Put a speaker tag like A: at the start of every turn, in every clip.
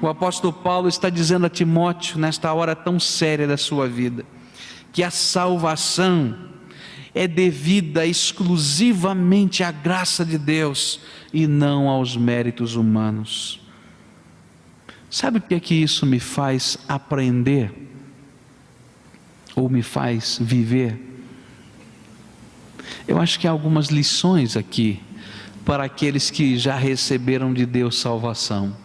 A: O apóstolo Paulo está dizendo a Timóteo, nesta hora tão séria da sua vida, que a salvação é devida exclusivamente à graça de Deus e não aos méritos humanos. Sabe o que é que isso me faz aprender? Ou me faz viver? Eu acho que há algumas lições aqui para aqueles que já receberam de Deus salvação.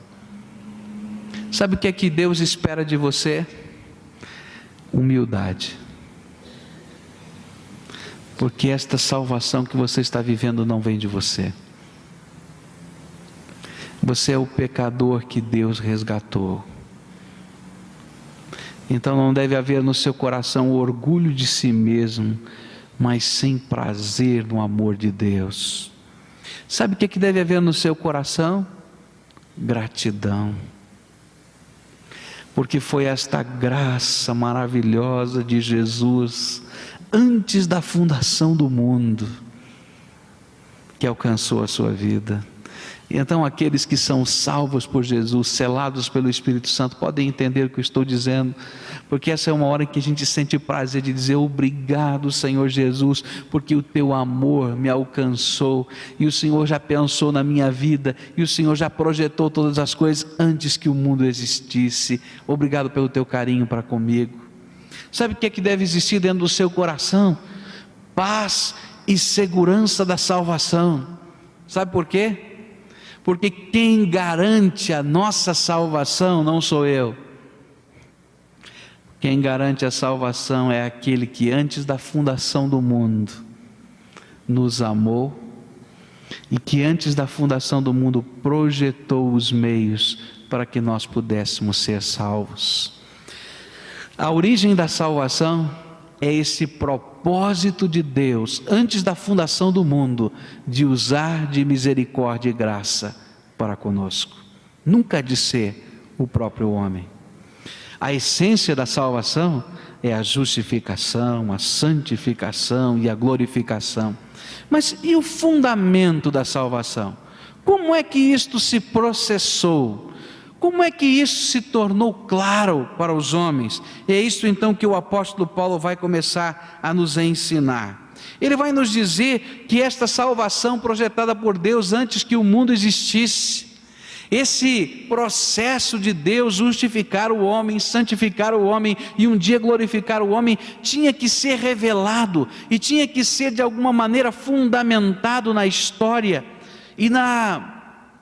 A: Sabe o que é que Deus espera de você? Humildade. Porque esta salvação que você está vivendo não vem de você. Você é o pecador que Deus resgatou. Então não deve haver no seu coração o orgulho de si mesmo, mas sem prazer no amor de Deus. Sabe o que deve haver no seu coração? Gratidão. Porque foi esta graça maravilhosa de Jesus, antes da fundação do mundo, que alcançou a sua vida. E então aqueles que são salvos por Jesus, selados pelo Espírito Santo, podem entender o que eu estou dizendo, porque essa é uma hora em que a gente sente prazer de dizer: obrigado, Senhor Jesus, porque o teu amor me alcançou, e o Senhor já pensou na minha vida, e o Senhor já projetou todas as coisas antes que o mundo existisse. Obrigado pelo teu carinho para comigo. Sabe o que é que deve existir dentro do seu coração? Paz e segurança da salvação. Sabe por quê? Porque quem garante a nossa salvação não sou eu. Quem garante a salvação é aquele que antes da fundação do mundo nos amou e que antes da fundação do mundo projetou os meios para que nós pudéssemos ser salvos. A origem da salvação é esse propósito de Deus, antes da fundação do mundo, de usar de misericórdia e graça para conosco. Nunca de ser o próprio homem. A essência da salvação é a justificação, a santificação e a glorificação. Mas e o fundamento da salvação? Como é que isto se processou? Como é que isso se tornou claro para os homens? É isso então que o apóstolo Paulo vai começar a nos ensinar. Ele vai nos dizer que esta salvação projetada por Deus antes que o mundo existisse, esse processo de Deus justificar o homem, santificar o homem e um dia glorificar o homem, tinha que ser revelado e tinha que ser de alguma maneira fundamentado na história e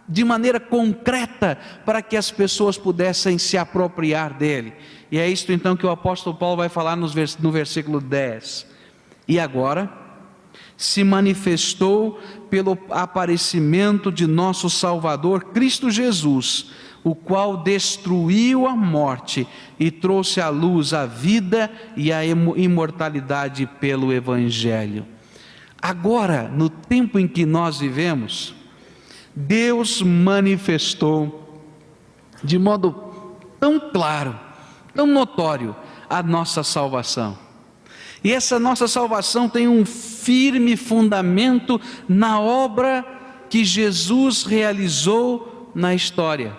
A: de maneira concreta, para que as pessoas pudessem se apropriar dele. E é isto então que o apóstolo Paulo vai falar no versículo 10. E agora se manifestou pelo aparecimento de nosso Salvador Cristo Jesus, o qual destruiu a morte e trouxe à luz a vida e a imortalidade pelo Evangelho. Agora, no tempo em que nós vivemos, Deus manifestou de modo tão claro, tão notório, a nossa salvação. E essa nossa salvação tem um firme fundamento na obra que Jesus realizou na história.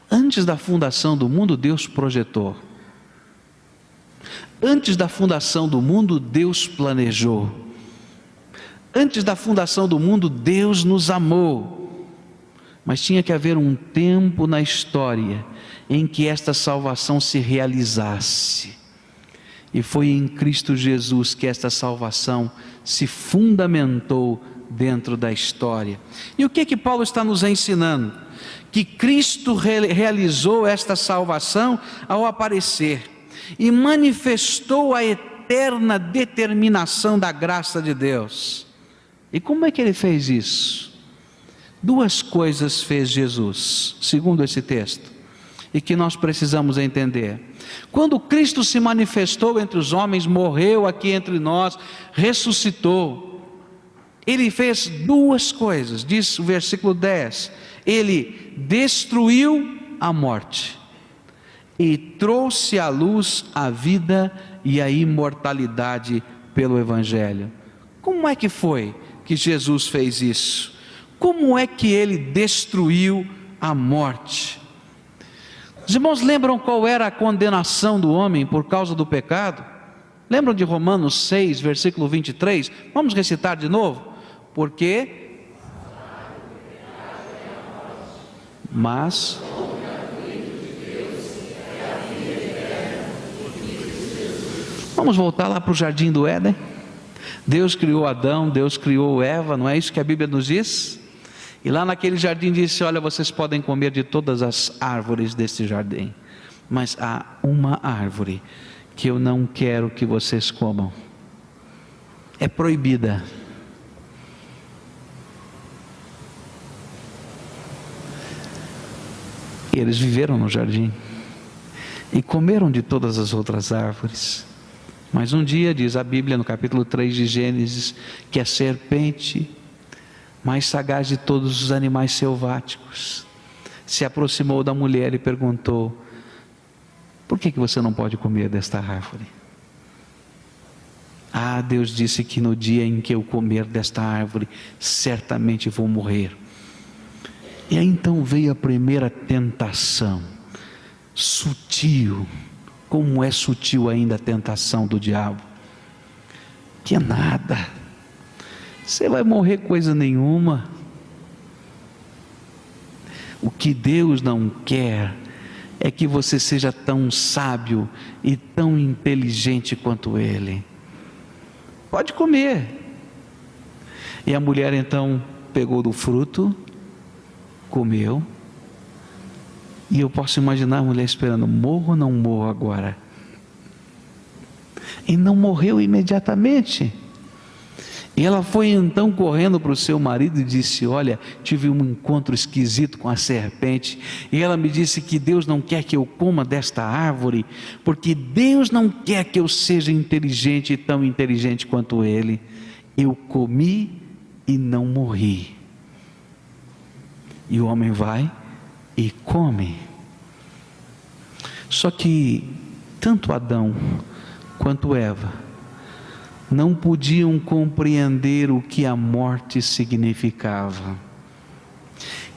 A: Antes da fundação do mundo, Deus projetou. Antes da fundação do mundo, Deus planejou. Antes da fundação do mundo, Deus nos amou. Mas tinha que haver um tempo na história em que esta salvação se realizasse. E foi em Cristo Jesus que esta salvação se fundamentou dentro da história. E o que Paulo está nos ensinando? Que Cristo realizou esta salvação ao aparecer e manifestou a eterna determinação da graça de Deus. E como é que ele fez isso? Duas coisas fez Jesus, segundo esse texto, e que nós precisamos entender. Quando Cristo se manifestou entre os homens, morreu aqui entre nós, ressuscitou, ele fez duas coisas, diz o versículo 10, ele destruiu a morte e trouxe à luz a vida e a imortalidade pelo Evangelho. Como é que foi que Jesus fez isso? Como é que ele destruiu a morte. Os irmãos lembram qual era a condenação do homem por causa do pecado? Lembram de Romanos 6, versículo 23? Vamos recitar de novo? Porque mas vamos voltar lá para o jardim do Éden. Deus criou Adão, Deus criou Eva, não é isso que a Bíblia nos diz? E lá naquele jardim disse: olha, vocês podem comer de todas as árvores deste jardim, mas há uma árvore que eu não quero que vocês comam, é proibida. E eles viveram no jardim e comeram de todas as outras árvores. Mas um dia, diz a Bíblia no capítulo 3 de Gênesis, que a serpente, mais sagaz de todos os animais selváticos, se aproximou da mulher e perguntou: por que você não pode comer desta árvore? Ah, Deus disse que no dia em que eu comer desta árvore, certamente vou morrer. E aí então veio a primeira tentação, sutil. Como é sutil ainda a tentação do diabo? Que é nada, você vai morrer coisa nenhuma. O que Deus não quer é que você seja tão sábio e tão inteligente quanto Ele. Pode comer. E a mulher então pegou do fruto, comeu. E eu posso imaginar a mulher esperando: morro ou não morro agora? E não morreu imediatamente. E ela foi então correndo para o seu marido e disse: olha, tive um encontro esquisito com a serpente, e ela me disse que Deus não quer que eu coma desta árvore, porque Deus não quer que eu seja inteligente e tão inteligente quanto Ele. Eu comi e não morri. E o homem vai e come. Só que tanto Adão quanto Eva não podiam compreender o que a morte significava,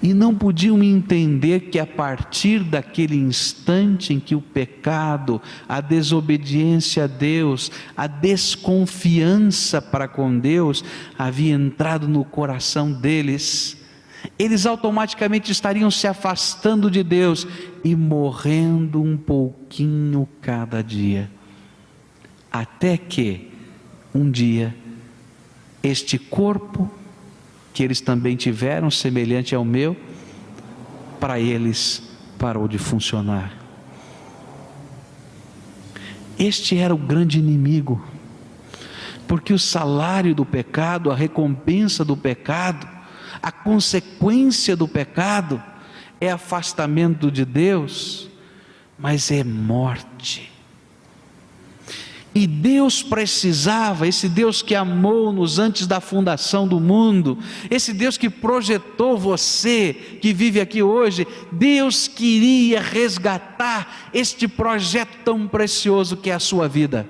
A: e não podiam entender que a partir daquele instante em que o pecado, a desobediência a Deus, a desconfiança para com Deus havia entrado no coração deles, eles automaticamente estariam se afastando de Deus e morrendo um pouquinho cada dia, até que um dia este corpo que eles também tiveram, semelhante ao meu, para eles parou de funcionar. Este era o grande inimigo, porque o salário do pecado, a recompensa do pecado, a consequência do pecado é afastamento de Deus, mas é morte. E Deus precisava, esse Deus que amou-nos antes da fundação do mundo, esse Deus que projetou você, que vive aqui hoje, Deus queria resgatar este projeto tão precioso que é a sua vida.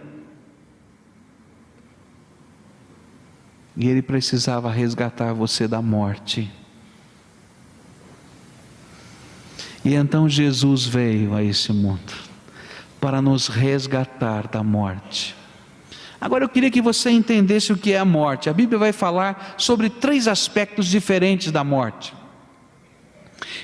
A: E Ele precisava resgatar você da morte. E então Jesus veio a esse mundo para nos resgatar da morte. Agora eu queria que você entendesse o que é a morte. A Bíblia vai falar sobre 3 aspectos diferentes da morte.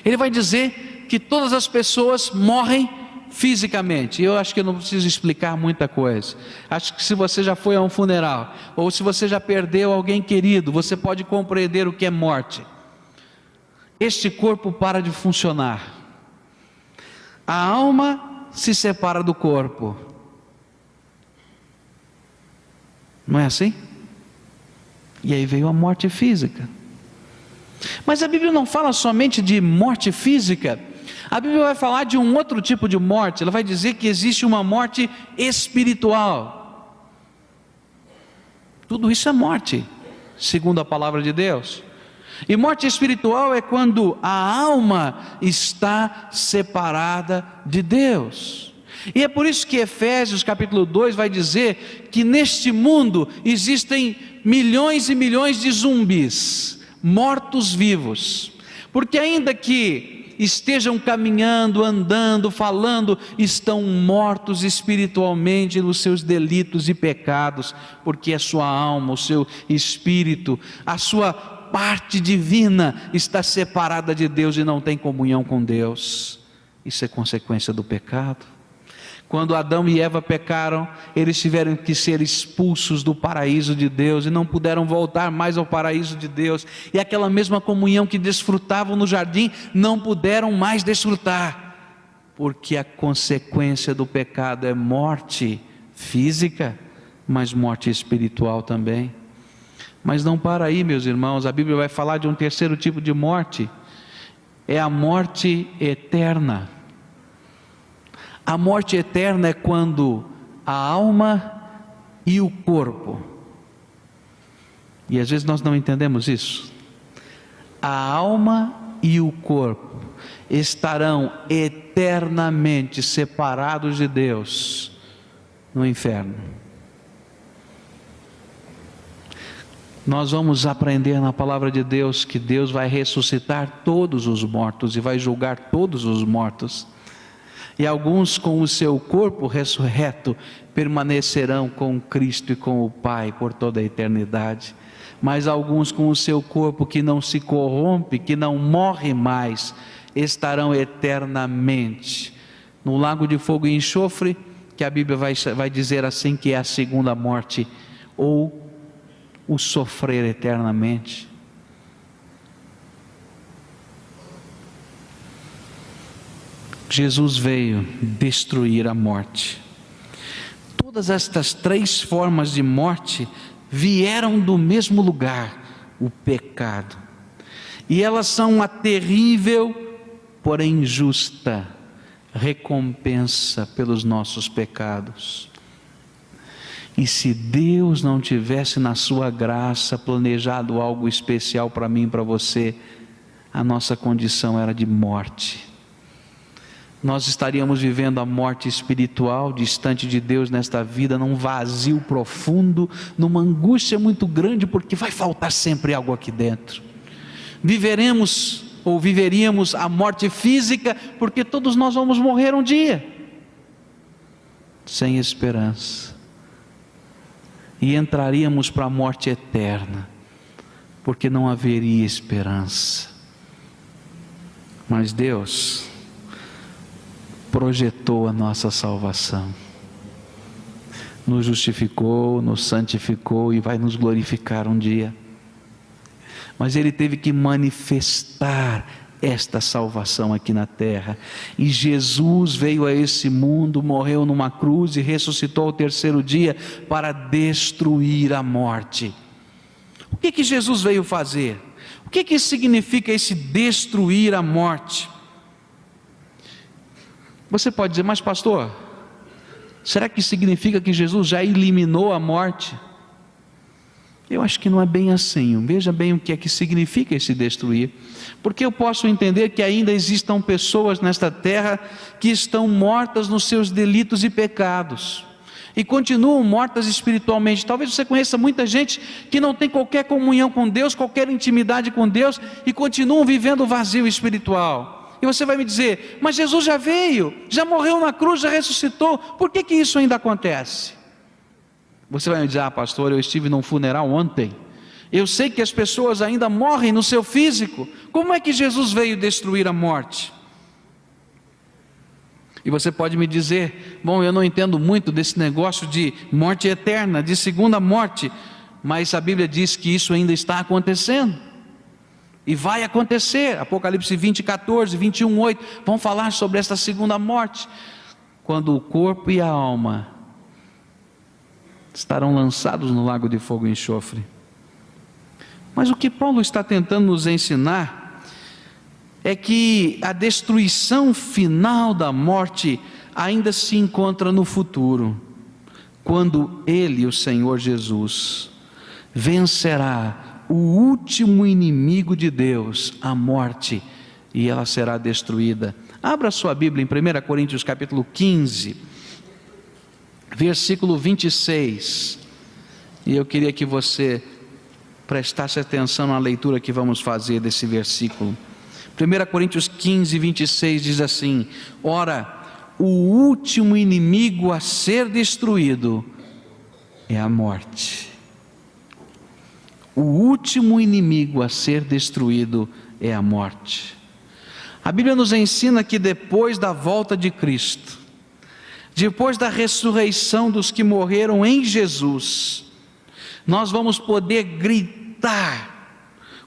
A: Ele vai dizer que todas as pessoas morrem fisicamente. Eu acho que eu não preciso explicar muita coisa. Acho que se você já foi a um funeral, ou se você já perdeu alguém querido, você pode compreender o que é morte. Este corpo para de funcionar. A alma se separa do corpo. Não é assim? E aí veio a morte física. Mas a Bíblia não fala somente de morte física. A Bíblia vai falar de um outro tipo de morte. Ela vai dizer que existe uma morte espiritual. Tudo isso é morte, segundo a palavra de Deus. E morte espiritual é quando a alma está separada de Deus. E é por isso que Efésios capítulo 2 vai dizer que neste mundo existem milhões e milhões de zumbis, mortos vivos. Porque ainda que estejam caminhando, andando, falando, estão mortos espiritualmente nos seus delitos e pecados, porque a sua alma, o seu espírito, a sua parte divina está separada de Deus e não tem comunhão com Deus. Isso é consequência do pecado. Quando Adão e Eva pecaram, eles tiveram que ser expulsos do paraíso de Deus e não puderam voltar mais ao paraíso de Deus, e aquela mesma comunhão que desfrutavam no jardim, não puderam mais desfrutar, porque a consequência do pecado é morte física, mas morte espiritual também. Mas não para aí, meus irmãos, a Bíblia vai falar de um terceiro tipo de morte, é a morte eterna. A morte eterna é quando a alma e o corpo, e às vezes nós não entendemos isso, a alma e o corpo estarão eternamente separados de Deus no inferno. Nós vamos aprender na palavra de Deus que Deus vai ressuscitar todos os mortos e vai julgar todos os mortos. E alguns com o seu corpo ressurreto permanecerão com Cristo e com o Pai por toda a eternidade. Mas alguns com o seu corpo que não se corrompe, que não morre mais, estarão eternamente no lago de fogo e enxofre, que a Bíblia vai dizer assim que é a segunda morte, ou o sofrer eternamente. Jesus veio destruir a morte. Todas estas três formas de morte vieram do mesmo lugar, o pecado. E elas são uma terrível, porém justa, recompensa pelos nossos pecados. E se Deus não tivesse na sua graça planejado algo especial para mim e para você, a nossa condição era de morte. Nós estaríamos vivendo a morte espiritual, distante de Deus nesta vida, num vazio profundo, numa angústia muito grande, porque vai faltar sempre algo aqui dentro. Viveríamos a morte física, porque todos nós vamos morrer um dia, sem esperança. E entraríamos para a morte eterna, porque não haveria esperança. Mas Deus projetou a nossa salvação, nos justificou, nos santificou e vai nos glorificar um dia. Mas Ele teve que manifestar esta salvação aqui na terra, e Jesus veio a esse mundo, morreu numa cruz e ressuscitou ao terceiro dia para destruir a morte. O que Jesus veio fazer? O que significa esse destruir a morte? Você pode dizer, mas pastor, será que significa que Jesus já eliminou a morte? Eu acho que não é bem assim. Veja bem o que é que significa esse destruir, porque eu posso entender que ainda existam pessoas nesta terra que estão mortas nos seus delitos e pecados, e continuam mortas espiritualmente. Talvez você conheça muita gente que não tem qualquer comunhão com Deus, qualquer intimidade com Deus, e continuam vivendo vazio espiritual. E você vai me dizer, mas Jesus já veio, já morreu na cruz, já ressuscitou, por que isso ainda acontece? Você vai me dizer, pastor, eu estive num funeral ontem, eu sei que as pessoas ainda morrem no seu físico, como é que Jesus veio destruir a morte? E você pode me dizer, bom, eu não entendo muito desse negócio de morte eterna, de segunda morte, mas a Bíblia diz que isso ainda está acontecendo. E vai acontecer. Apocalipse 20, 14, 21, 8, vão falar sobre esta segunda morte, quando o corpo e a alma estarão lançados no lago de fogo e enxofre. Mas o que Paulo está tentando nos ensinar é que a destruição final da morte ainda se encontra no futuro, quando Ele, o Senhor Jesus, vencerá o último inimigo de Deus, a morte, e ela será destruída. Abra sua Bíblia em 1 Coríntios capítulo 15, versículo 26, e eu queria que você prestasse atenção na leitura que vamos fazer desse versículo. 1 Coríntios 15, 26 diz assim: ora, o último inimigo a ser destruído é a morte. O último inimigo a ser destruído é a morte. A Bíblia nos ensina que depois da volta de Cristo, depois da ressurreição dos que morreram em Jesus, nós vamos poder gritar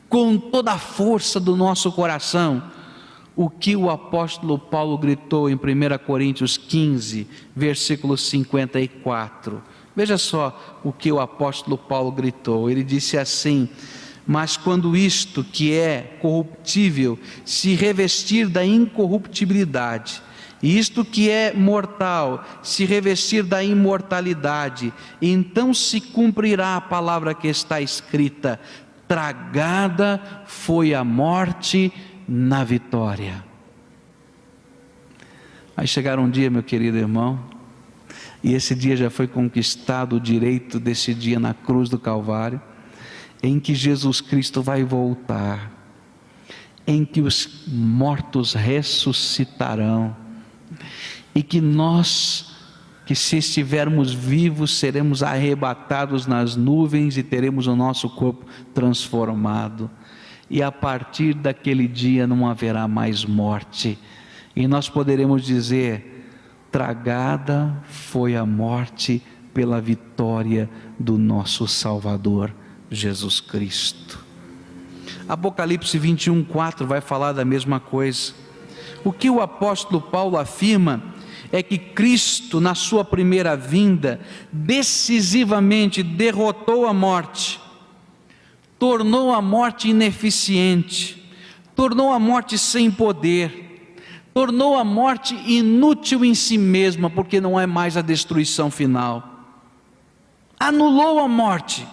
A: com toda a força do nosso coração o que o apóstolo Paulo gritou em 1 Coríntios 15, versículo 54. Veja só o que o apóstolo Paulo gritou. Ele disse assim: mas quando isto que é corruptível se revestir da incorruptibilidade, e isto que é mortal se revestir da imortalidade, então se cumprirá a palavra que está escrita: tragada foi a morte na vitória. Vai chegar um dia, meu querido irmão, e esse dia já foi conquistado, o direito desse dia na cruz do Calvário, em que Jesus Cristo vai voltar, em que os mortos ressuscitarão, e que nós, que se estivermos vivos, seremos arrebatados nas nuvens e teremos o nosso corpo transformado, e a partir daquele dia não haverá mais morte, e nós poderemos dizer: tragada foi a morte pela vitória do nosso Salvador Jesus Cristo. Apocalipse 21, 4 vai falar da mesma coisa. O que o apóstolo Paulo afirma é que Cristo, na sua primeira vinda, decisivamente derrotou a morte, tornou a morte ineficiente, tornou a morte sem poder, tornou a morte inútil em si mesma, porque não é mais a destruição final. Anulou a morte.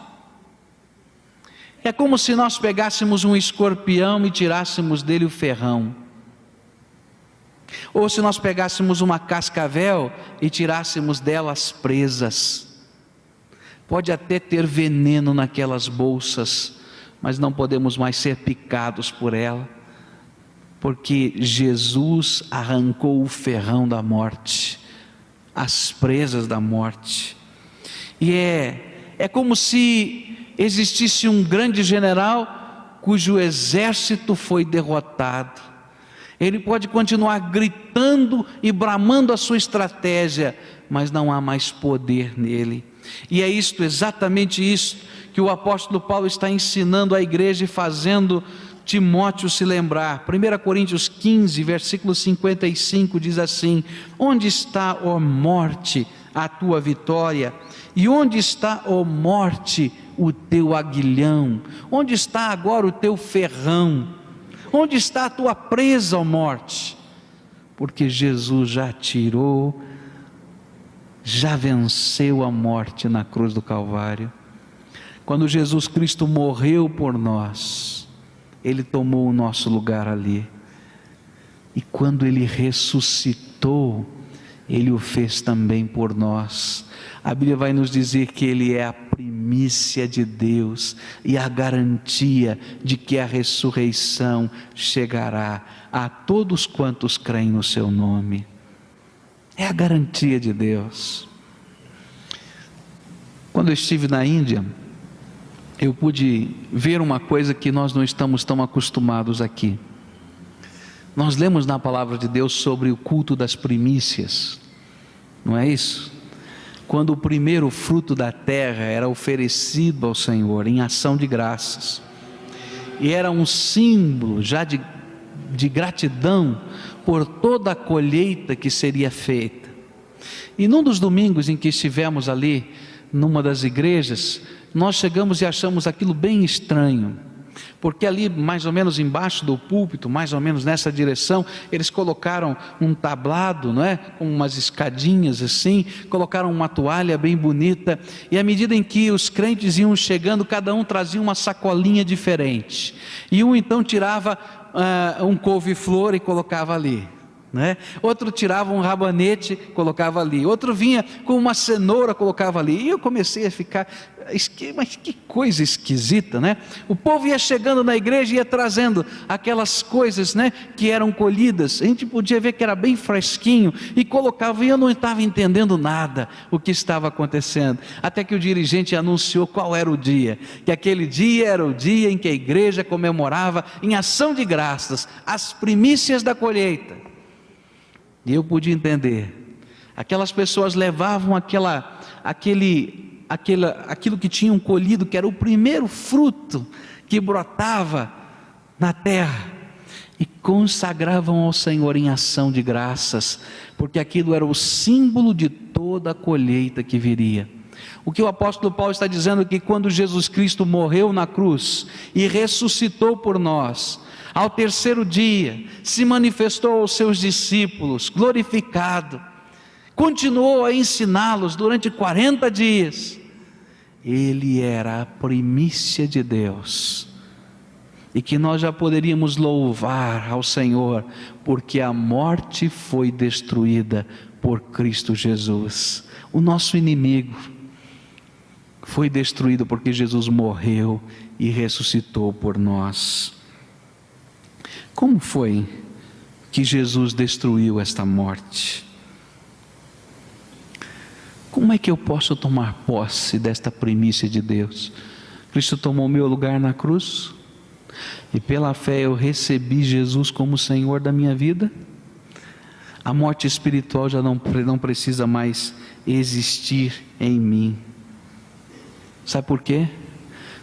A: É como se nós pegássemos um escorpião e tirássemos dele o ferrão, ou se nós pegássemos uma cascavel e tirássemos dela as presas. Pode até ter veneno naquelas bolsas, mas não podemos mais ser picados por ela, porque Jesus arrancou o ferrão da morte, as presas da morte. E é como se existisse um grande general cujo exército foi derrotado. Ele pode continuar gritando e bramando a sua estratégia, mas não há mais poder nele. E é isto, exatamente isso, que o apóstolo Paulo está ensinando à igreja e fazendo Timóteo se lembrar. 1 Coríntios 15, versículo 55 diz assim: onde está, ó morte, a tua vitória? E onde está, ó morte, o teu aguilhão? Onde está agora o teu ferrão? Onde está a tua presa, ó morte? Porque Jesus já tirou, já venceu a morte na cruz do Calvário. Quando Jesus Cristo morreu por nós, Ele tomou o nosso lugar ali. E quando Ele ressuscitou, Ele o fez também por nós. A Bíblia vai nos dizer que Ele é a primícia de Deus e a garantia de que a ressurreição chegará a todos quantos creem no seu nome. É a garantia de Deus. Quando eu estive na Índia, eu pude ver uma coisa que nós não estamos tão acostumados aqui. Nós lemos na palavra de Deus sobre o culto das primícias, não é isso? Quando o primeiro fruto da terra era oferecido ao Senhor em ação de graças, e era um símbolo já de gratidão por toda a colheita que seria feita. E num dos domingos em que estivemos ali, numa das igrejas, nós chegamos e achamos aquilo bem estranho, porque ali mais ou menos embaixo do púlpito, mais ou menos nessa direção, eles colocaram um tablado, não é? Com umas escadinhas assim, colocaram uma toalha bem bonita, e à medida em que os crentes iam chegando, cada um trazia uma sacolinha diferente, e um então tirava um couve-flor e colocava ali, né? Outro tirava um rabanete, colocava ali. Outro vinha com uma cenoura, colocava ali. E eu comecei a ficar, mas que coisa esquisita, né? O povo ia chegando na igreja e ia trazendo aquelas coisas, né, que eram colhidas. A gente podia ver que era bem fresquinho e colocava, e eu não estava entendendo nada o que estava acontecendo. Até que o dirigente anunciou qual era o dia, que aquele dia era o dia em que a igreja comemorava em ação de graças as primícias da colheita. E eu pude entender. Aquelas pessoas levavam aquilo que tinham colhido, que era o primeiro fruto que brotava na terra, e consagravam ao Senhor em ação de graças, porque aquilo era o símbolo de toda a colheita que viria. O que o apóstolo Paulo está dizendo é que quando Jesus Cristo morreu na cruz e ressuscitou por nós, ao terceiro dia se manifestou aos seus discípulos glorificado, continuou a ensiná-los durante 40 dias, ele era a primícia de Deus, e que nós já poderíamos louvar ao Senhor, porque a morte foi destruída por Cristo Jesus. O nosso inimigo foi destruído porque Jesus morreu e ressuscitou por nós. Como foi que Jesus destruiu esta morte? Como é que eu posso tomar posse desta primícia de Deus? Cristo tomou meu lugar na cruz, e pela fé eu recebi Jesus como Senhor da minha vida. A morte espiritual já não precisa mais existir em mim. Sabe por quê?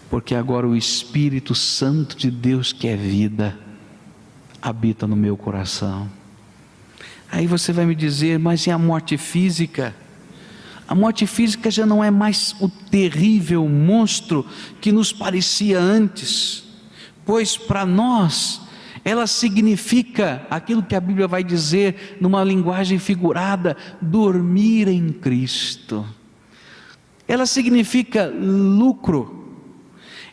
A: Porque agora o Espírito Santo de Deus, que é vida, habita no meu coração. Aí você vai me dizer, mas e a morte física? A morte física já não é mais o terrível monstro que nos parecia antes, pois para nós ela significa aquilo que a Bíblia vai dizer numa linguagem figurada: dormir em Cristo. Ela significa lucro.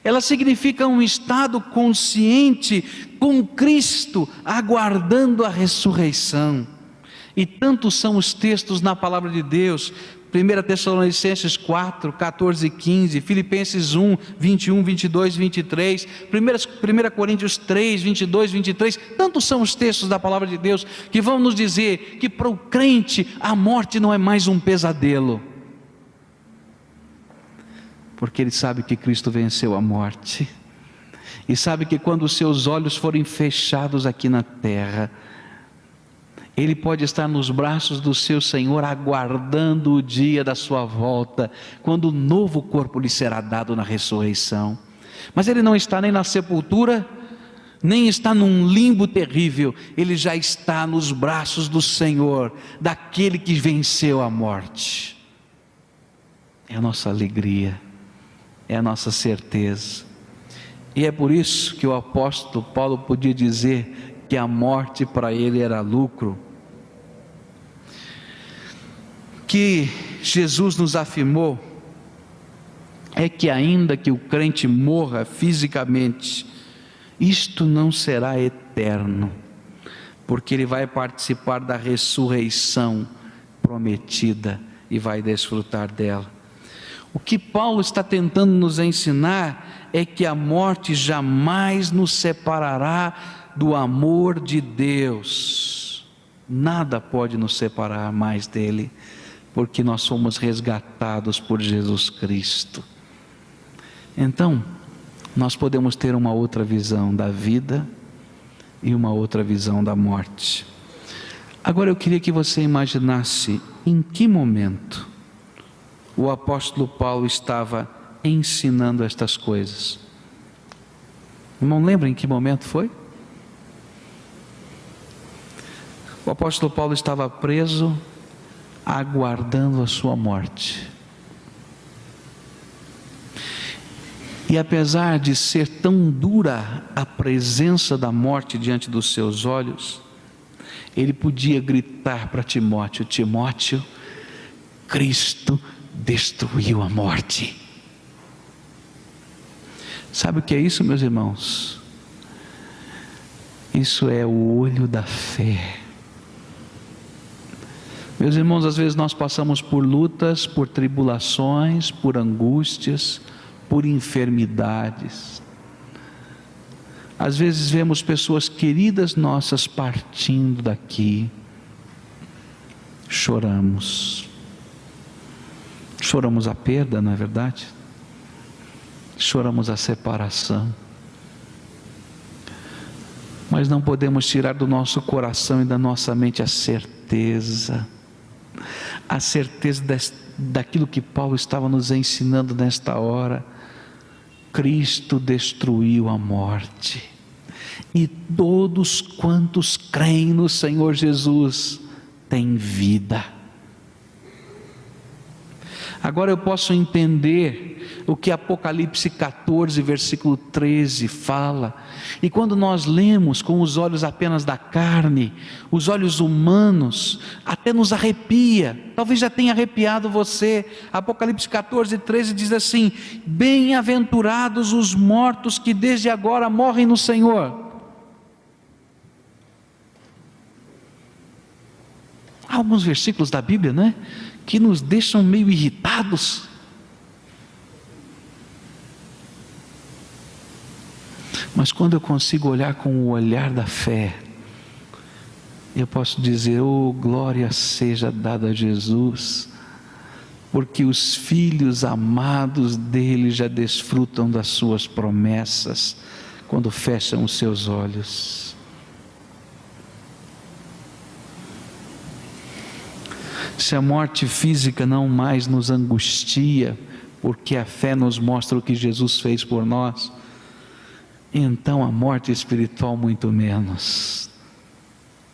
A: Ela significa um estado consciente com Cristo, aguardando a ressurreição. E tantos são os textos na palavra de Deus: 1 Tessalonicenses 4, 14 e 15, Filipenses 1, 21, 22, 23, 1 Coríntios 3, 22, 23, tantos são os textos da palavra de Deus que vão nos dizer que para o crente a morte não é mais um pesadelo, porque ele sabe que Cristo venceu a morte, e sabe que quando os seus olhos forem fechados aqui na terra, ele pode estar nos braços do seu Senhor, aguardando o dia da sua volta, quando o novo corpo lhe será dado na ressurreição. Mas ele não está nem na sepultura, nem está num limbo terrível, ele já está nos braços do Senhor, daquele que venceu a morte. É a nossa alegria, é a nossa certeza, e é por isso que o apóstolo Paulo podia dizer que a morte para ele era lucro. Que Jesus nos afirmou é que ainda que o crente morra fisicamente, isto não será eterno, porque ele vai participar da ressurreição prometida e vai desfrutar dela. O que Paulo está tentando nos ensinar é que a morte jamais nos separará do amor de Deus. Nada pode nos separar mais dele, porque nós somos resgatados por Jesus Cristo. Então, nós podemos ter uma outra visão da vida e uma outra visão da morte. Agora eu queria que você imaginasse em que momento o apóstolo Paulo estava ensinando estas coisas. Não lembra em que momento foi? O apóstolo Paulo estava preso, aguardando a sua morte. E apesar de ser tão dura a presença da morte diante dos seus olhos, ele podia gritar para Timóteo: Timóteo, Cristo destruiu a morte. Sabe o que é isso, meus irmãos? Isso é o olho da fé. Meus irmãos, às vezes nós passamos por lutas, por tribulações, por angústias, por enfermidades. Às vezes vemos pessoas queridas nossas partindo daqui. Choramos. Choramos a perda, não é verdade? Choramos a separação. Mas não podemos tirar do nosso coração e da nossa mente a certeza daquilo que Paulo estava nos ensinando nesta hora. Cristo destruiu a morte, e todos quantos creem no Senhor Jesus têm vida. Agora eu posso entender o que Apocalipse 14, versículo 13 fala, e quando nós lemos com os olhos apenas da carne, os olhos humanos, até nos arrepia, talvez já tenha arrepiado você. Apocalipse 14, 13 diz assim: bem-aventurados os mortos que desde agora morrem no Senhor. Há alguns versículos da Bíblia, né, que nos deixam meio irritados. Mas quando eu consigo olhar com o olhar da fé, eu posso dizer: oh, glória seja dada a Jesus, porque os filhos amados dele já desfrutam das suas promessas, quando fecham os seus olhos. Se a morte física não mais nos angustia, porque a fé nos mostra o que Jesus fez por nós, então a morte espiritual muito menos.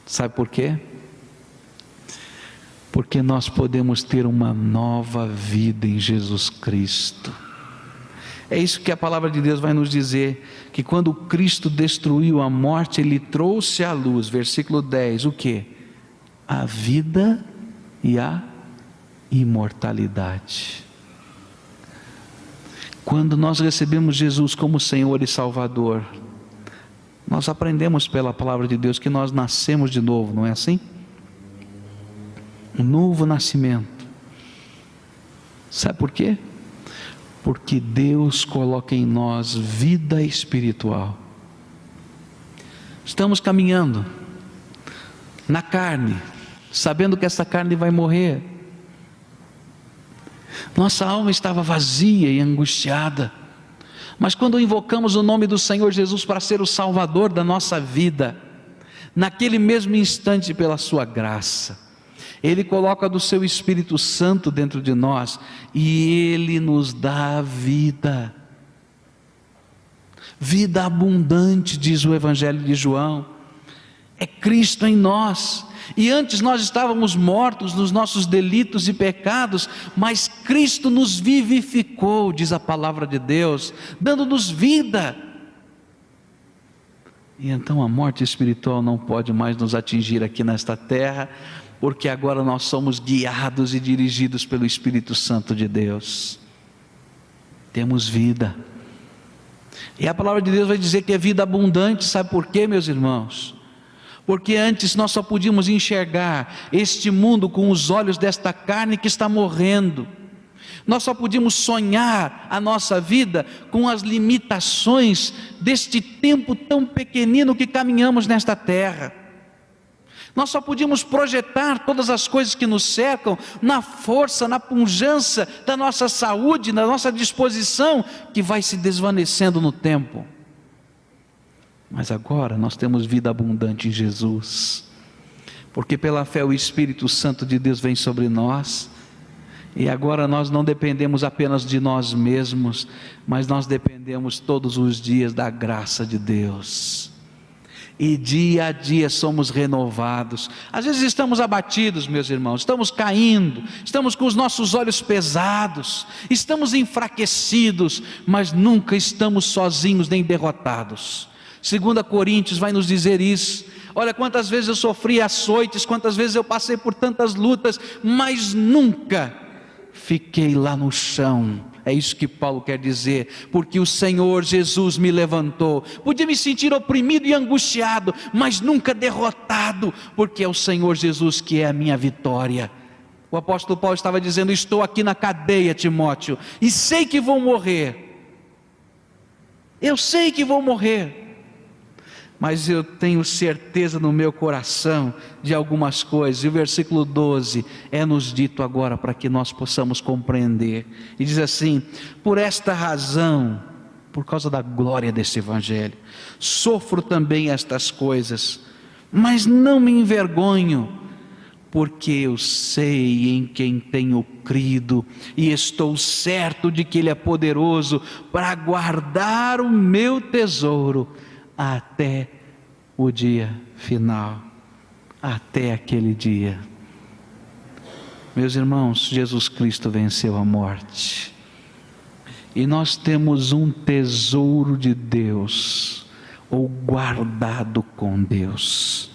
A: Sabe por quê? Porque nós podemos ter uma nova vida em Jesus Cristo. É isso que a palavra de Deus vai nos dizer, que quando Cristo destruiu a morte, Ele trouxe à luz, versículo 10, o quê? A vida e a imortalidade. Quando nós recebemos Jesus como Senhor e Salvador, nós aprendemos pela palavra de Deus que nós nascemos de novo, não é assim? Um novo nascimento. Sabe por quê? Porque Deus coloca em nós vida espiritual. Estamos caminhando na carne, sabendo que essa carne vai morrer. Nossa alma estava vazia e angustiada, mas quando invocamos o nome do Senhor Jesus para ser o Salvador da nossa vida, naquele mesmo instante, pela sua graça, Ele coloca do seu Espírito Santo dentro de nós, e Ele nos dá vida, vida abundante, diz o Evangelho de João. É Cristo em nós. E antes nós estávamos mortos nos nossos delitos e pecados, mas Cristo nos vivificou, diz a palavra de Deus, dando-nos vida. E então a morte espiritual não pode mais nos atingir aqui nesta terra, porque agora nós somos guiados e dirigidos pelo Espírito Santo de Deus. Temos vida. E a palavra de Deus vai dizer que é vida abundante. Sabe por quê, meus irmãos? Porque antes nós só podíamos enxergar este mundo com os olhos desta carne que está morrendo. Nós só podíamos sonhar a nossa vida com as limitações deste tempo tão pequenino que caminhamos nesta terra. Nós só podíamos projetar todas as coisas que nos cercam na força, na pujança da nossa saúde, na nossa disposição, que vai se desvanecendo no tempo. Mas agora nós temos vida abundante em Jesus, porque pela fé o Espírito Santo de Deus vem sobre nós, e agora nós não dependemos apenas de nós mesmos, mas nós dependemos todos os dias da graça de Deus, e dia a dia somos renovados. Às vezes estamos abatidos, meus irmãos, estamos caindo, estamos com os nossos olhos pesados, estamos enfraquecidos, mas nunca estamos sozinhos nem derrotados. 2 Coríntios vai nos dizer isso. Olha, quantas vezes eu sofri açoites, quantas vezes eu passei por tantas lutas, mas nunca fiquei lá no chão. É isso que Paulo quer dizer, porque o Senhor Jesus me levantou. Podia me sentir oprimido e angustiado, mas nunca derrotado, porque é o Senhor Jesus que é a minha vitória. O apóstolo Paulo estava dizendo: estou aqui na cadeia, Timóteo, e sei que vou morrer. Eu sei que vou morrer, mas eu tenho certeza no meu coração de algumas coisas. E o versículo 12 é nos dito agora para que nós possamos compreender. E diz assim: por esta razão, por causa da glória desse evangelho, sofro também estas coisas, mas não me envergonho, porque eu sei em quem tenho crido, e estou certo de que Ele é poderoso para guardar o meu tesouro até o dia final, até aquele dia. Meus irmãos, Jesus Cristo venceu a morte, e nós temos um tesouro de Deus, ou guardado com Deus,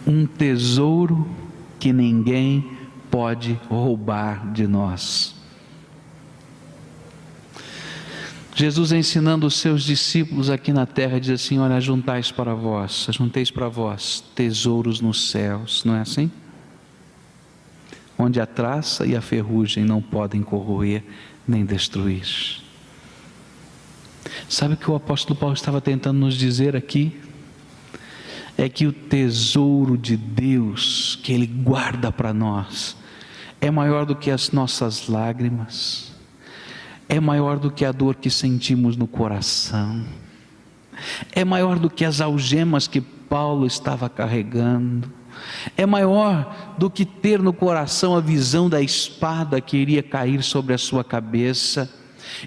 A: um tesouro que ninguém pode roubar de nós. Jesus, ensinando os seus discípulos aqui na terra, diz assim: olha, ajunteis para vós tesouros nos céus, não é assim? Onde a traça e a ferrugem não podem corroer nem destruir. Sabe o que o apóstolo Paulo estava tentando nos dizer aqui? É que o tesouro de Deus que Ele guarda para nós é maior do que as nossas lágrimas, é maior do que a dor que sentimos no coração, é maior do que as algemas que Paulo estava carregando, é maior do que ter no coração a visão da espada que iria cair sobre a sua cabeça,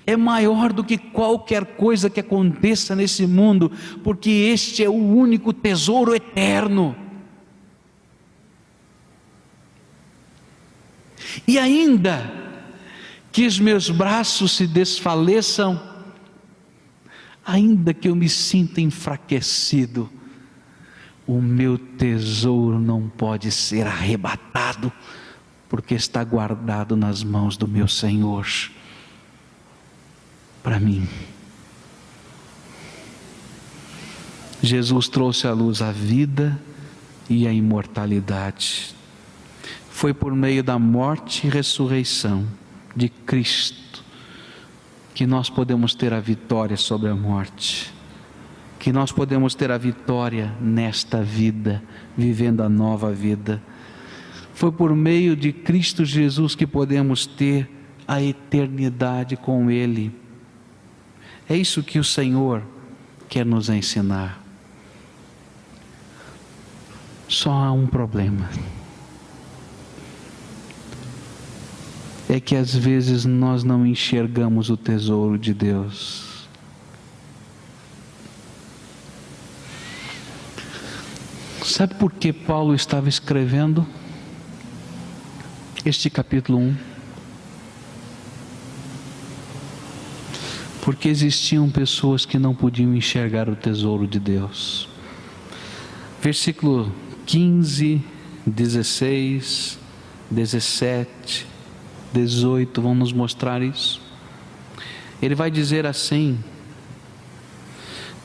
A: é maior do que qualquer coisa que aconteça nesse mundo, porque este é o único tesouro eterno. E ainda que os meus braços se desfaleçam, ainda que eu me sinta enfraquecido, o meu tesouro não pode ser arrebatado, porque está guardado nas mãos do meu Senhor, para mim. Jesus trouxe à luz a vida e a imortalidade. Foi por meio da morte e ressurreição de Cristo que nós podemos ter a vitória sobre a morte, que nós podemos ter a vitória nesta vida, vivendo a nova vida. Foi por meio de Cristo Jesus que podemos ter a eternidade com Ele. É isso que o Senhor quer nos ensinar. Só há um problema. É que às vezes nós não enxergamos o tesouro de Deus. Sabe por que Paulo estava escrevendo este capítulo 1? Porque existiam pessoas que não podiam enxergar o tesouro de Deus. Versículo 15, 16, 17, 18, vão nos mostrar isso. Ele vai dizer assim: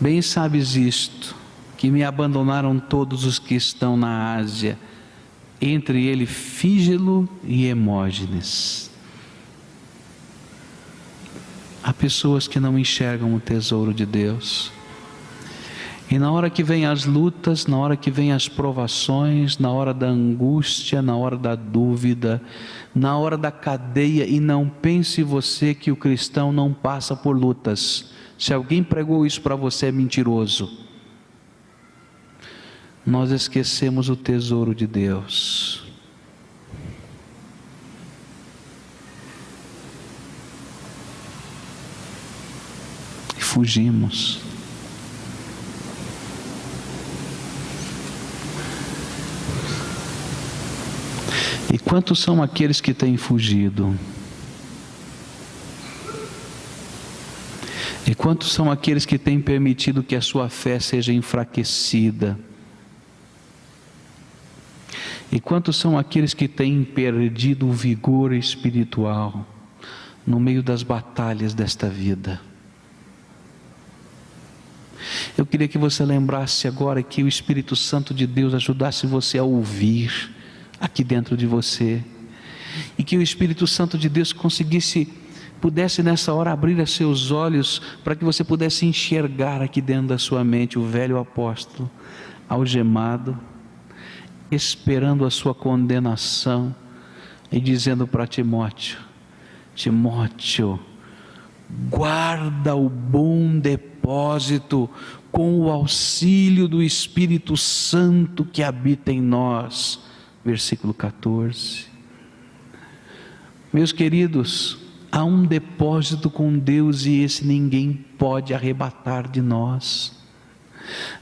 A: bem sabes isto, que me abandonaram todos os que estão na Ásia, entre ele Fígelo e Hermógenes. Há pessoas que não enxergam o tesouro de Deus, e na hora que vem as lutas, na hora que vem as provações, na hora da angústia, na hora da dúvida, na hora da cadeia, e não pense você que o cristão não passa por lutas. Se alguém pregou isso para você, é mentiroso. Nós esquecemos o tesouro de Deus. E fugimos. E quantos são aqueles que têm fugido? E quantos são aqueles que têm permitido que a sua fé seja enfraquecida? E quantos são aqueles que têm perdido o vigor espiritual? no meio das batalhas desta vida. Eu queria que você lembrasse agora que o Espírito Santo de Deus ajudasse você a ouvir aqui dentro de você, e que o Espírito Santo de Deus pudesse nessa hora abrir os seus olhos, para que você pudesse enxergar aqui dentro da sua mente o velho apóstolo, algemado, esperando a sua condenação, e dizendo para Timóteo: Timóteo, guarda o bom depósito com o auxílio do Espírito Santo que habita em nós. Versículo 14. Meus queridos, há um depósito com Deus e esse ninguém pode arrebatar de nós.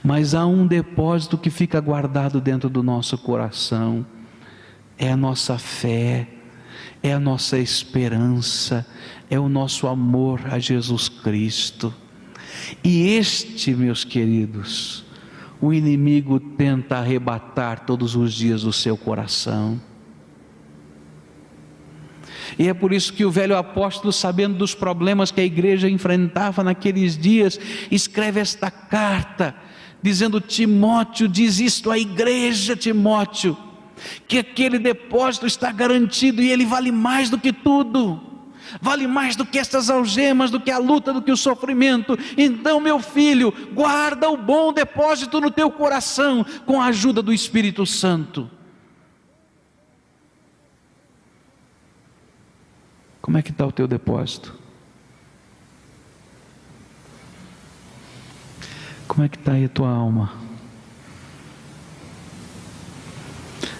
A: Mas há um depósito que fica guardado dentro do nosso coração. É a nossa fé, é a nossa esperança, é o nosso amor a Jesus Cristo. E este, meus queridos, o inimigo tenta arrebatar todos os dias do seu coração. E é por isso que o velho apóstolo, sabendo dos problemas que a igreja enfrentava naqueles dias, escreve esta carta, dizendo: Timóteo, diz isto à igreja, Timóteo, que aquele depósito está garantido e ele vale mais do que tudo, vale mais do que estas algemas, do que a luta, do que o sofrimento. Então, meu filho, guarda o bom depósito no teu coração com a ajuda do Espírito Santo. Como é que está o teu depósito? Como é que está aí a tua alma?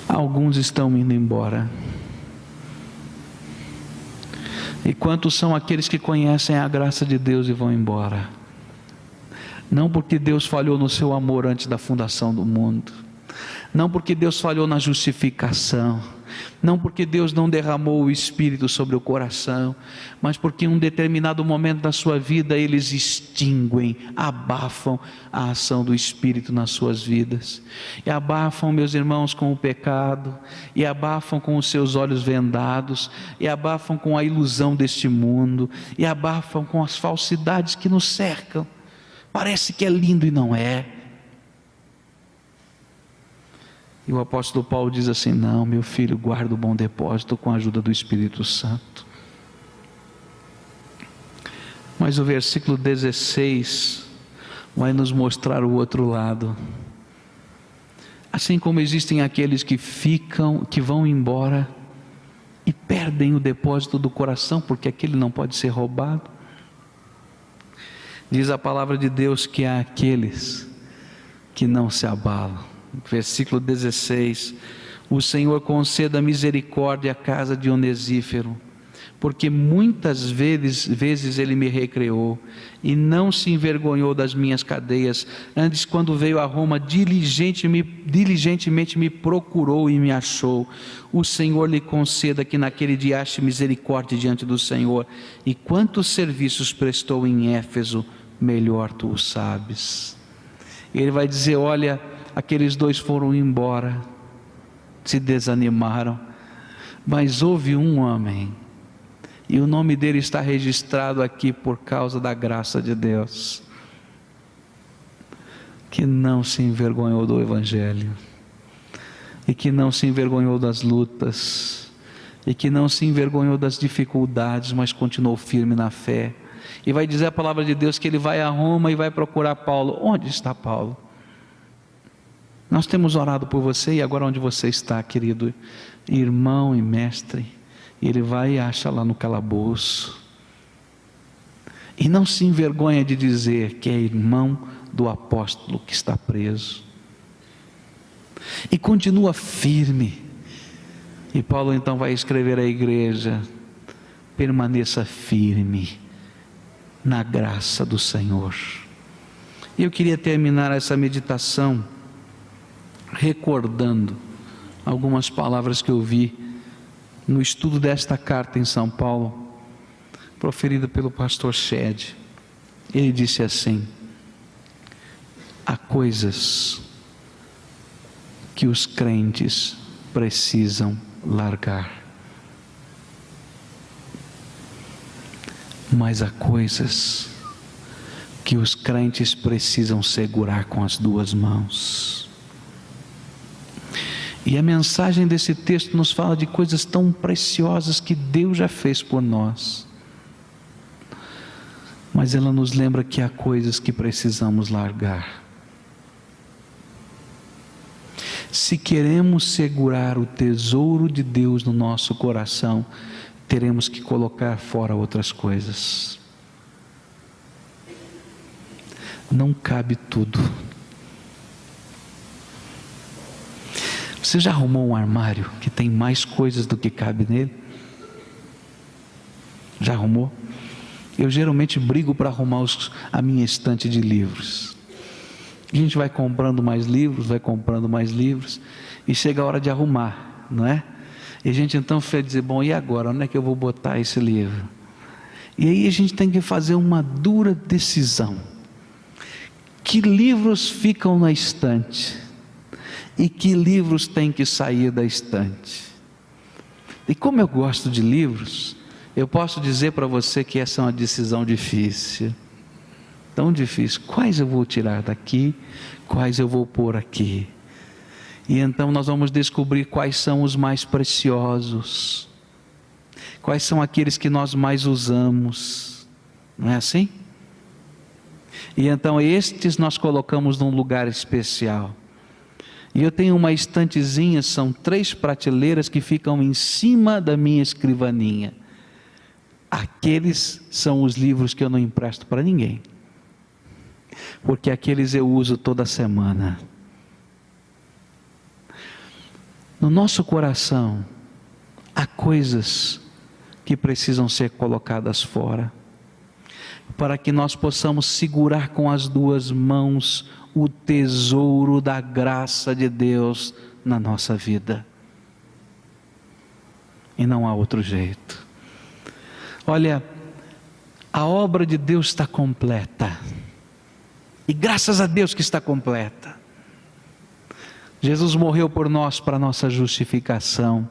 A: Alguns estão indo embora. E quantos são aqueles que conhecem a graça de Deus e vão embora? Não porque Deus falhou no seu amor antes da fundação do mundo, não porque Deus falhou na justificação, não porque Deus não derramou o Espírito sobre o coração, mas porque em um determinado momento da sua vida eles extinguem, abafam a ação do Espírito nas suas vidas, e abafam, meus irmãos, com o pecado, e abafam com os seus olhos vendados, e abafam com a ilusão deste mundo, e abafam com as falsidades que nos cercam. Parece que é lindo e não é. E o apóstolo Paulo diz assim: não, meu filho, guarda o bom depósito com a ajuda do Espírito Santo. Mas o versículo 16 vai nos mostrar o outro lado. Assim como existem aqueles que vão embora e perdem o depósito do coração, porque aquele não pode ser roubado, diz a palavra de Deus que há aqueles que não se abalam. Versículo 16: o Senhor conceda misericórdia à casa de Onesífero, porque muitas vezes ele me recreou e não se envergonhou das minhas cadeias. Antes, quando veio a Roma, diligentemente me procurou e me achou. O Senhor lhe conceda que naquele dia ache misericórdia diante do Senhor. E quantos serviços prestou em Éfeso, melhor tu o sabes. Ele vai dizer: olha, aqueles dois foram embora, se desanimaram, mas houve um homem, e o nome dele está registrado aqui por causa da graça de Deus, que não se envergonhou do Evangelho, e que não se envergonhou das lutas, e que não se envergonhou das dificuldades, mas continuou firme na fé. E vai dizer a palavra de Deus que ele vai a Roma e vai procurar Paulo. Onde está Paulo? Nós temos orado por você, e agora onde você está, querido irmão e mestre? E ele vai e acha lá no calabouço, e não se envergonha de dizer que é irmão do apóstolo que está preso, e continua firme. E Paulo então vai escrever à igreja: permaneça firme na graça do Senhor. E eu queria terminar essa meditação recordando algumas palavras que eu vi no estudo desta carta em São Paulo, proferida pelo pastor Shed. Ele disse assim: há coisas que os crentes precisam largar. Mas há coisas que os crentes precisam segurar com as duas mãos. E a mensagem desse texto nos fala de coisas tão preciosas que Deus já fez por nós. Mas ela nos lembra que há coisas que precisamos largar. Se queremos segurar o tesouro de Deus no nosso coração, teremos que colocar fora outras coisas. Não cabe tudo. Você já arrumou um armário que tem mais coisas do que cabe nele? Já arrumou? Eu geralmente brigo para arrumar a minha estante de livros. A gente vai comprando mais livros, e chega a hora de arrumar, não é? E a gente então vai dizer, bom, e agora? Onde é que eu vou botar esse livro? E aí a gente tem que fazer uma dura decisão. Que livros ficam na estante? E que livros têm que sair da estante? E como eu gosto de livros, eu posso dizer para você que essa é uma decisão difícil. Tão difícil. Quais eu vou tirar daqui? Quais eu vou pôr aqui? E então nós vamos descobrir quais são os mais preciosos. Quais são aqueles que nós mais usamos. Não é assim? E então estes nós colocamos num lugar especial. E eu tenho uma estantezinha, são 3 prateleiras que ficam em cima da minha escrivaninha. Aqueles são os livros que eu não empresto para ninguém. Porque aqueles eu uso toda semana. No nosso coração, há coisas que precisam ser colocadas fora, para que nós possamos segurar com as duas mãos o tesouro da graça de Deus na nossa vida. E não há outro jeito. Olha, a obra de Deus está completa. E graças a Deus que está completa. Jesus morreu por nós para a nossa justificação.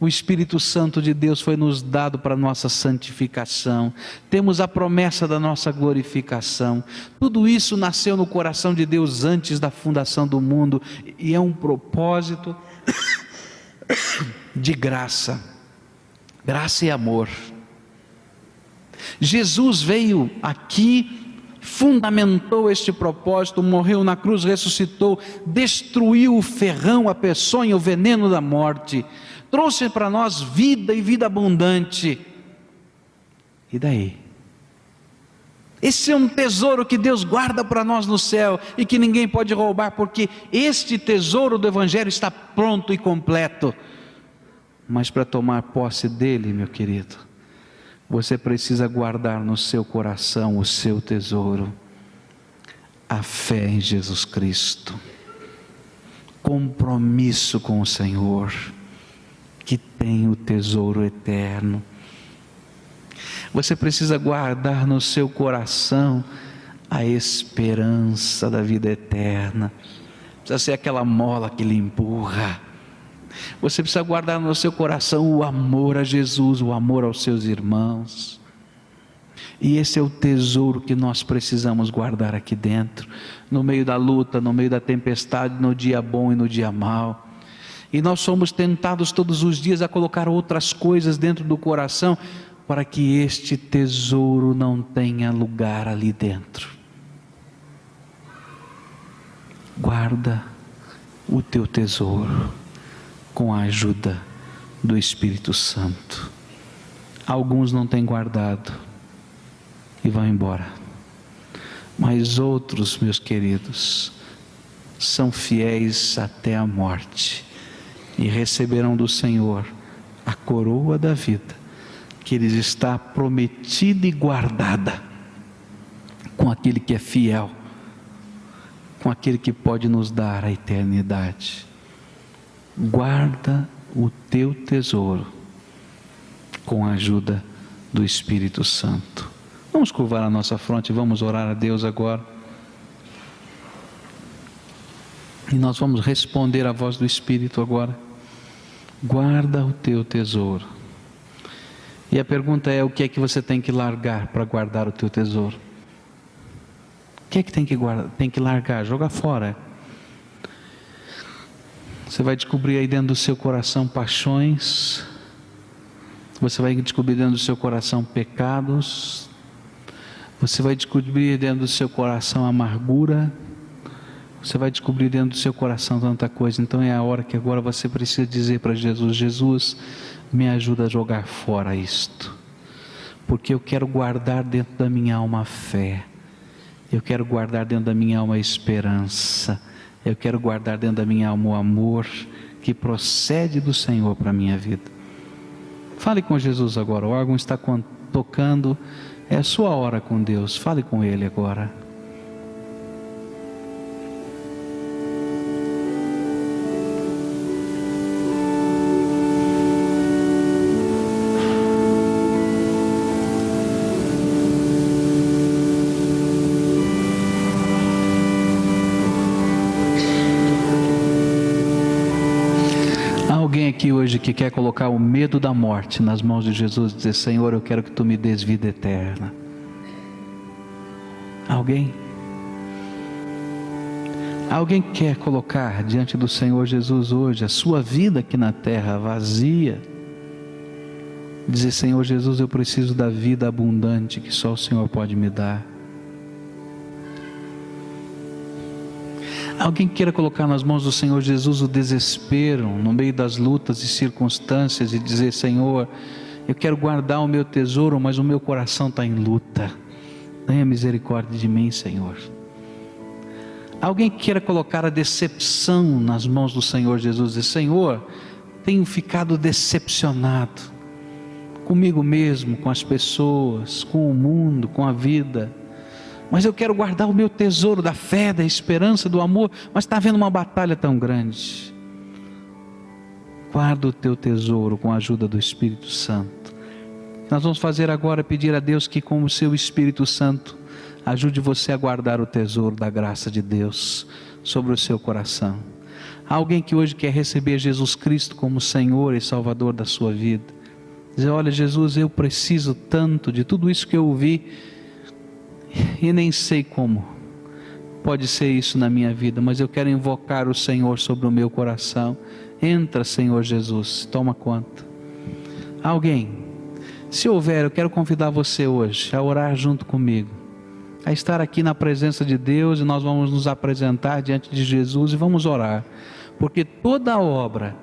A: O Espírito Santo de Deus foi nos dado para a nossa santificação. Temos a promessa da nossa glorificação. Tudo isso nasceu no coração de Deus antes da fundação do mundo. E é um propósito de graça. Graça e amor. Jesus veio aqui, fundamentou este propósito, morreu na cruz, ressuscitou, destruiu o ferrão, a peçonha, o veneno da morte, trouxe para nós vida e vida abundante. E daí? Esse é um tesouro que Deus guarda para nós no céu e que ninguém pode roubar, porque este tesouro do Evangelho está pronto e completo. Mas para tomar posse dele, meu querido, você precisa guardar no seu coração o seu tesouro, a fé em Jesus Cristo, compromisso com o Senhor, que tem o tesouro eterno. Você precisa guardar no seu coração a esperança da vida eterna, precisa ser aquela mola que lhe empurra. Você precisa guardar no seu coração o amor a Jesus, o amor aos seus irmãos. E esse é o tesouro que nós precisamos guardar aqui dentro, no meio da luta, no meio da tempestade, no dia bom e no dia mau. E nós somos tentados todos os dias a colocar outras coisas dentro do coração, para que este tesouro não tenha lugar ali dentro. Guarda o teu tesouro com a ajuda do Espírito Santo. Alguns não têm guardado e vão embora, mas outros, meus queridos, são fiéis até a morte e receberão do Senhor a coroa da vida, que lhes está prometida e guardada com aquele que é fiel, com aquele que pode nos dar a eternidade. Guarda o teu tesouro com a ajuda do Espírito Santo. Vamos curvar a nossa fronte e vamos orar a Deus agora. E nós vamos responder à voz do Espírito agora. Guarda o teu tesouro. E a pergunta é: o que é que você tem que largar para guardar o teu tesouro? O que é que tem que largar? Joga fora. Você vai descobrir aí dentro do seu coração paixões. Você vai descobrir dentro do seu coração pecados. Você vai descobrir dentro do seu coração amargura. Você vai descobrir dentro do seu coração tanta coisa. Então é a hora que agora você precisa dizer para Jesus: Jesus, me ajuda a jogar fora isto, porque eu quero guardar dentro da minha alma a fé, eu quero guardar dentro da minha alma a esperança, eu quero guardar dentro da minha alma o amor que procede do Senhor para a minha vida. Fale com Jesus agora. O órgão está tocando, é a sua hora com Deus. Fale com Ele agora. Aqui hoje que quer colocar o medo da morte nas mãos de Jesus e dizer: Senhor, eu quero que tu me dês vida eterna. Alguém quer colocar diante do Senhor Jesus hoje a sua vida aqui na terra vazia, dizer: Senhor Jesus, eu preciso da vida abundante que só o Senhor pode me dar. Alguém queira colocar nas mãos do Senhor Jesus o desespero no meio das lutas e circunstâncias e dizer: Senhor, eu quero guardar o meu tesouro, mas o meu coração está em luta. Tenha misericórdia de mim, Senhor. Alguém queira colocar a decepção nas mãos do Senhor Jesus e dizer: Senhor, tenho ficado decepcionado comigo mesmo, com as pessoas, com o mundo, com a vida, mas eu quero guardar o meu tesouro da fé, da esperança, do amor, mas está havendo uma batalha tão grande. Guarda o teu tesouro com a ajuda do Espírito Santo. Nós vamos fazer agora, pedir a Deus que com o seu Espírito Santo ajude você a guardar o tesouro da graça de Deus sobre o seu coração. Há alguém que hoje quer receber Jesus Cristo como Senhor e Salvador da sua vida. Dizer: olha, Jesus, eu preciso tanto de tudo isso que eu ouvi e nem sei como pode ser isso na minha vida, mas eu quero invocar o Senhor sobre o meu coração. Entra, Senhor Jesus, toma conta. Alguém? Se houver, eu quero convidar você hoje a orar junto comigo, a estar aqui na presença de Deus, e nós vamos nos apresentar diante de Jesus e vamos orar, porque toda a obra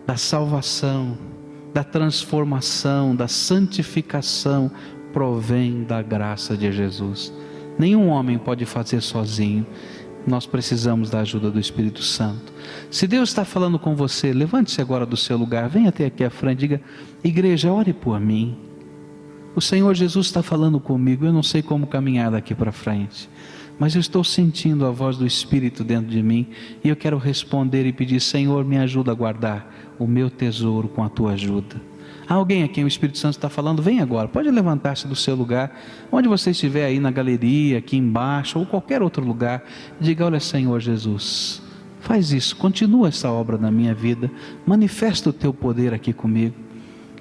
A: da salvação, da transformação, da santificação provém da graça de Jesus. Nenhum homem pode fazer sozinho. Nós precisamos da ajuda do Espírito Santo. Se Deus está falando com você, levante-se agora do seu lugar, venha até aqui à frente, diga: igreja, ore por mim. O Senhor Jesus está falando comigo, eu não sei como caminhar daqui para frente, mas eu estou sentindo a voz do Espírito dentro de mim, e eu quero responder e pedir: Senhor, me ajuda a guardar o meu tesouro com a tua ajuda. Há alguém a quem o Espírito Santo está falando? Vem agora, pode levantar-se do seu lugar, onde você estiver, aí na galeria, aqui embaixo, ou qualquer outro lugar. Diga: olha, Senhor Jesus, faz isso, continua essa obra na minha vida, manifesta o teu poder aqui comigo.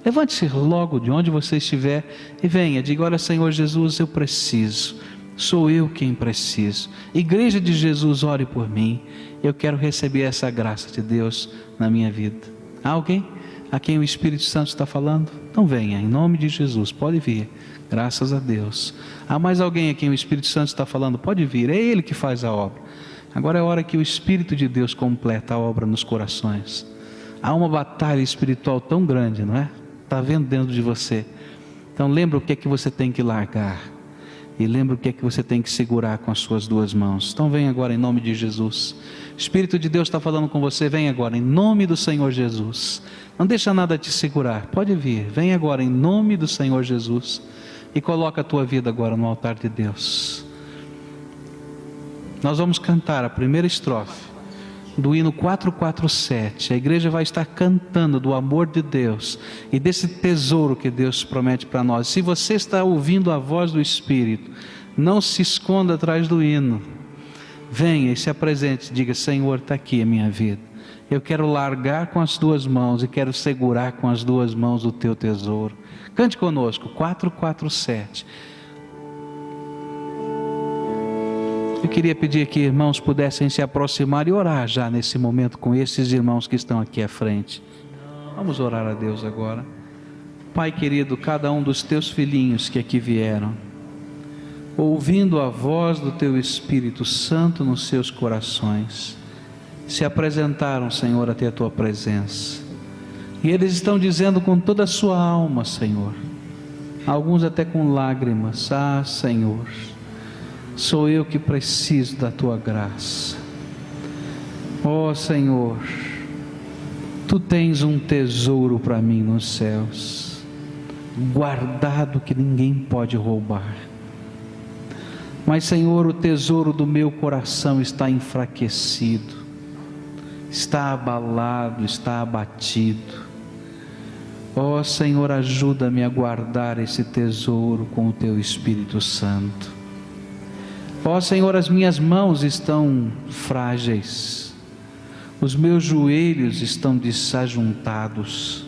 A: Levante-se logo de onde você estiver e venha, diga: olha, Senhor Jesus, eu preciso, sou eu quem preciso. Igreja de Jesus, ore por mim, eu quero receber essa graça de Deus na minha vida. Há alguém a quem o Espírito Santo está falando? Então venha, em nome de Jesus, pode vir, graças a Deus. Há mais alguém a quem o Espírito Santo está falando? Pode vir, é Ele que faz a obra. Agora é a hora que o Espírito de Deus completa a obra nos corações. Há uma batalha espiritual tão grande, não é? Está vendo dentro de você. Então lembra o que é que você tem que largar, e lembra o que é que você tem que segurar com as suas duas mãos. Então vem agora em nome de Jesus. O Espírito de Deus está falando com você, vem agora em nome do Senhor Jesus. Não deixa nada te segurar, pode vir, vem agora em nome do Senhor Jesus, e coloca a tua vida agora no altar de Deus. Nós vamos cantar a primeira estrofe do hino 447, a igreja vai estar cantando do amor de Deus e desse tesouro que Deus promete para nós. Se você está ouvindo a voz do Espírito, não se esconda atrás do hino, venha e se apresente, diga: Senhor, está aqui a minha vida, Eu quero largar com as tuas mãos e quero segurar com as duas mãos o teu tesouro. Cante conosco, 447. Eu queria pedir que irmãos pudessem se aproximar e orar já nesse momento com esses irmãos que estão aqui à frente. Vamos orar a Deus agora. Pai querido, cada um dos teus filhinhos que aqui vieram, ouvindo a voz do teu Espírito Santo nos seus corações, se apresentaram, Senhor, até a tua presença. E eles estão dizendo com toda a sua alma, Senhor, alguns até com lágrimas: ah, Senhor, sou eu que preciso da tua graça. Ó Senhor, tu tens um tesouro para mim nos céus, guardado, que ninguém pode roubar. Mas Senhor, o tesouro do meu coração está enfraquecido, está abalado, está abatido. Ó Senhor, ajuda-me a guardar esse tesouro com o teu Espírito Santo. Ó Senhor, as minhas mãos estão frágeis, os meus joelhos estão desajuntados,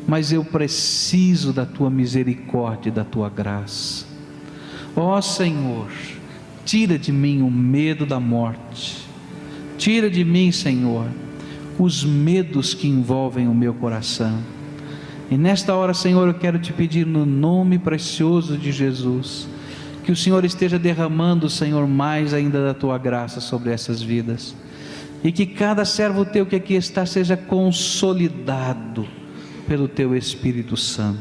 A: mas eu preciso da tua misericórdia e da tua graça. Ó Senhor, tira de mim o medo da morte, tira de mim, Senhor, os medos que envolvem o meu coração. E nesta hora, Senhor, eu quero te pedir no nome precioso de Jesus, que o Senhor esteja derramando, Senhor, mais ainda da tua graça sobre essas vidas, e que cada servo teu que aqui está seja consolidado pelo teu Espírito Santo,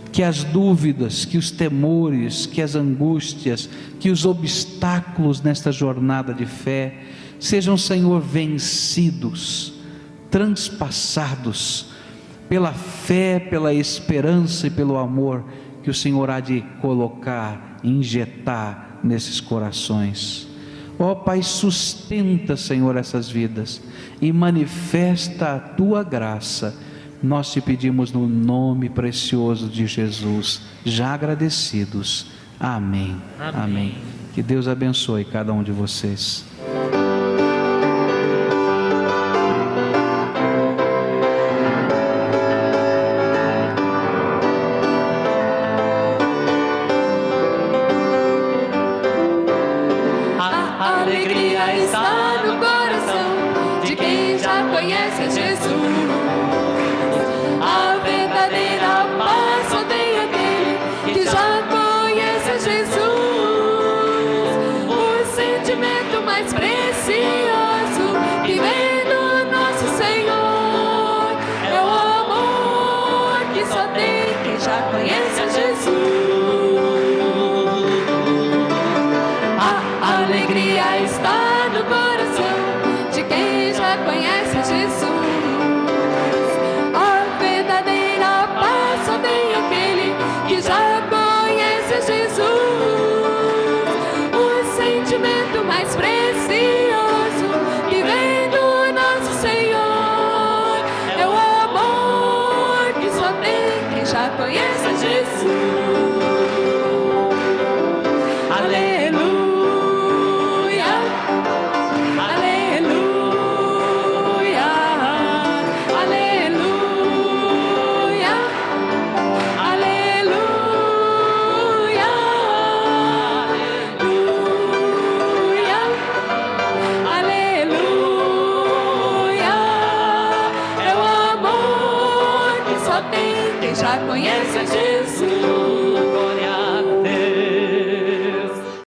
A: que as dúvidas, que os temores, que as angústias, que os obstáculos nesta jornada de fé sejam, Senhor, vencidos, transpassados pela fé, pela esperança e pelo amor que o Senhor há de colocar, injetar nesses corações. Ó Pai, sustenta, Senhor, essas vidas e manifesta a tua graça. Nós te pedimos no nome precioso de Jesus, já agradecidos. Amém. Amém. Amém. Que Deus abençoe cada um de vocês.
B: A alegria está no coração de quem já conhece Jesus. A verdadeira paz só tem aquele que já conhece Jesus. O sentimento mais precioso que vem do nosso Senhor é o amor que só tem quem já conhece a Jesus. A alegria está no coração de quem já conhece a Jesus. Que já conhece Jesus. O sentimento mais precioso que vem do nosso Senhor é o amor que só tem quem já conhece Jesus. Aleluia, aleluia, aleluia. Já conhece Jesus.